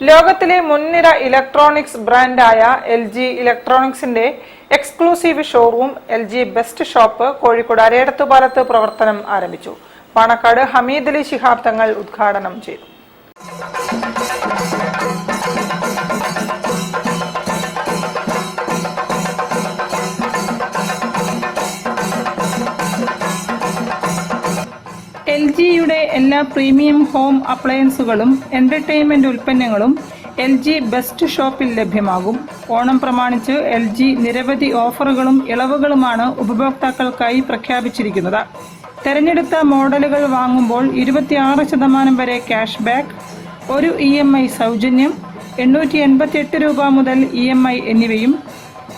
ലോകത്തിലെ മുൻനിര ഇലക്ട്രോണിക്സ് ബ്രാൻഡായ LG ഇലക്ട്രോണിക്സിന്റെ exclusive showroom LG best shop Kozhikode അരയടത്തുപാലത്ത് പ്രവർത്തനം ആരംഭിച്ചു. പാണക്കാട് ഹമീദ് അലി ശിഹാബ് തങ്ങൾ ഉദ്ഘാടനം ചെയ്തു. LGയുടെ എല്ലാ പ്രീമിയം ഹോം അപ്ലയൻസുകളും എന്റർടൈൻമെന്റ് ഉൽപ്പന്നങ്ങളും LG ബെസ്റ്റ് ഷോപ്പിൽ ലഭ്യമാകും. ഓണം പ്രമാണിച്ച് LG നിരവധി ഓഫറുകളും ഇളവുകളുമാണ് ഉപഭോക്താക്കൾക്കായി പ്രഖ്യാപിച്ചിരിക്കുന്നത്. തെരഞ്ഞെടുത്ത മോഡലുകൾ വാങ്ങുമ്പോൾ 26% വരെ ക്യാഷ് ബാക്ക്, ഒരു EMI സൗജന്യം, 888 രൂപ മുതൽ EMI എന്നിവയും,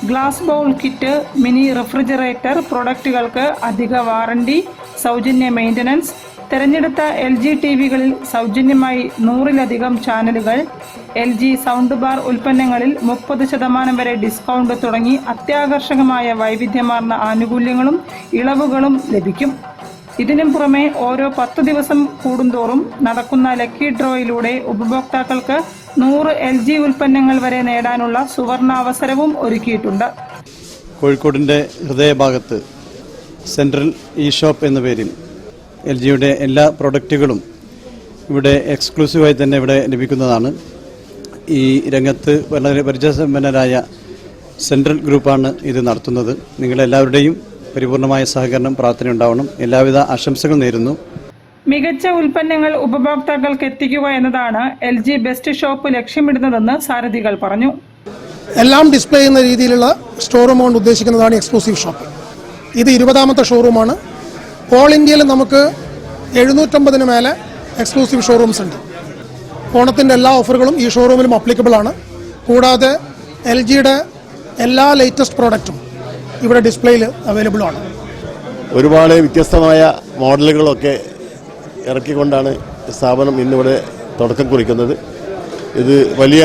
glass bowl kit, mini refrigerator പ്രൊഡക്റ്റുകൾക്ക് അധിക വാറണ്ടി, സൗജന്യ മെയിൻ്റനൻസ്, തെരഞ്ഞെടുത്ത LG ടിവികളിൽ സൗജന്യമായി 100-ലധികം ചാനലുകൾ, LG സൗണ്ട് ബാർ ഉൽപ്പന്നങ്ങളിൽ 30% വരെ ഡിസ്കൗണ്ട് തുടങ്ങി അത്യാകർഷകമായ വൈവിധ്യമാർന്ന ആനുകൂല്യങ്ങളും ഇളവുകളും ലഭിക്കും. ഇതിനും പുറമെ ഓരോ 10 ദിവസം കൂടുന്തോറും നടക്കുന്ന ലക്കി ഡ്രോയിലൂടെ ഉപഭോക്താക്കൾക്ക് 100 LG ഉൽപ്പന്നങ്ങൾ വരെ നേടാനുള്ള സുവർണാവസരവും ഒരുക്കിയിട്ടുണ്ട്. കോഴിക്കോടിൻ്റെ ഹൃദയഭാഗത്ത് സെൻട്രൽ ഷോപ്പ് എന്ന പേരിൽ LGയുടെ എല്ലാ പ്രൊഡക്റ്റുകളും ഇവിടെ എക്സ്ക്ലൂസീവായി തന്നെ ഇവിടെ ലഭിക്കുന്നതാണ്. ഈ രംഗത്ത് വളരെ പരിചയസമ്പന്നരായ സെൻട്രൽ ഗ്രൂപ്പാണ് ഇത് നടത്തുന്നത്. നിങ്ങളെല്ലാവരുടെയും പരിപൂർണമായ സഹകരണം പ്രാർത്ഥനയുണ്ടാവണം. എല്ലാവിധ ആശംസകൾ നേരുന്നു. മികച്ച ഉൽപ്പന്നങ്ങൾ ഉപഭോക്താക്കൾക്ക് എത്തിക്കുക എന്നതാണ് LG ബെസ്റ്റ് ഷോപ്പ് ലക്ഷ്യമിടുന്നതെന്ന് സാരഥികൾ പറഞ്ഞു. എല്ലാം ഡിസ്പ്ലേ ചെയ്യുന്ന രീതിയിലുള്ള സ്റ്റോറൂം കൊണ്ട് ഉദ്ദേശിക്കുന്നതാണ് എക്സ്ക്ലൂസീവ് ഷോപ്പ്. ഇത് 20ാമത്തെ ഷോറൂമാണ്. ഓൾ ഇന്ത്യയിൽ നമുക്ക് 750 മേലെ എക്സ്ക്ലൂസീവ് ഷോറൂംസ് ഉണ്ട്. ഓണത്തിൻ്റെ എല്ലാ ഓഫറുകളും ഈ ഷോറൂമിലും അപ്ലിക്കബിൾ ആണ്. കൂടാതെ LGയുടെ എല്ലാ ലേറ്റസ്റ്റ് പ്രോഡക്റ്റും ഇവിടെ ഡിസ്പ്ലേയിൽ അവൈലബിൾ ആണ്. ഒരുപാട് വ്യത്യസ്തമായ മോഡലുകളൊക്കെ ഇറക്കിക്കൊണ്ടാണ് സ്ഥാപനം ഇന്നിവിടെ തുടക്കം കുറിക്കുന്നത്. ഇത് വലിയ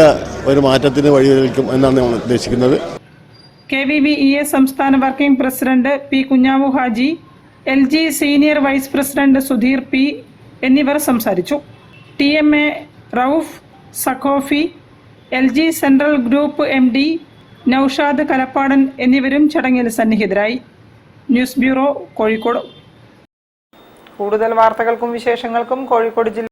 ഒരു മാറ്റത്തിന് വഴിതെളിക്കും എന്നാണ് നമ്മൾ ഉദ്ദേശിക്കുന്നത്. KVVEA സംസ്ഥാന working president P. Kunhavu Haji, LG senior vice president Sudheer P. എന്നിവർ സംസാരിച്ചു. TMA Rauf Saquafi, LG central group MD Noushad Kalappadan എന്നിവരും ചടങ്ങിൽ സന്നിഹിതരായി. News bureau, Kozhikode. കൂടുതൽ വാർത്തകൾക്കും വിശേഷങ്ങൾക്കും കോഴിക്കോട് ജില്ല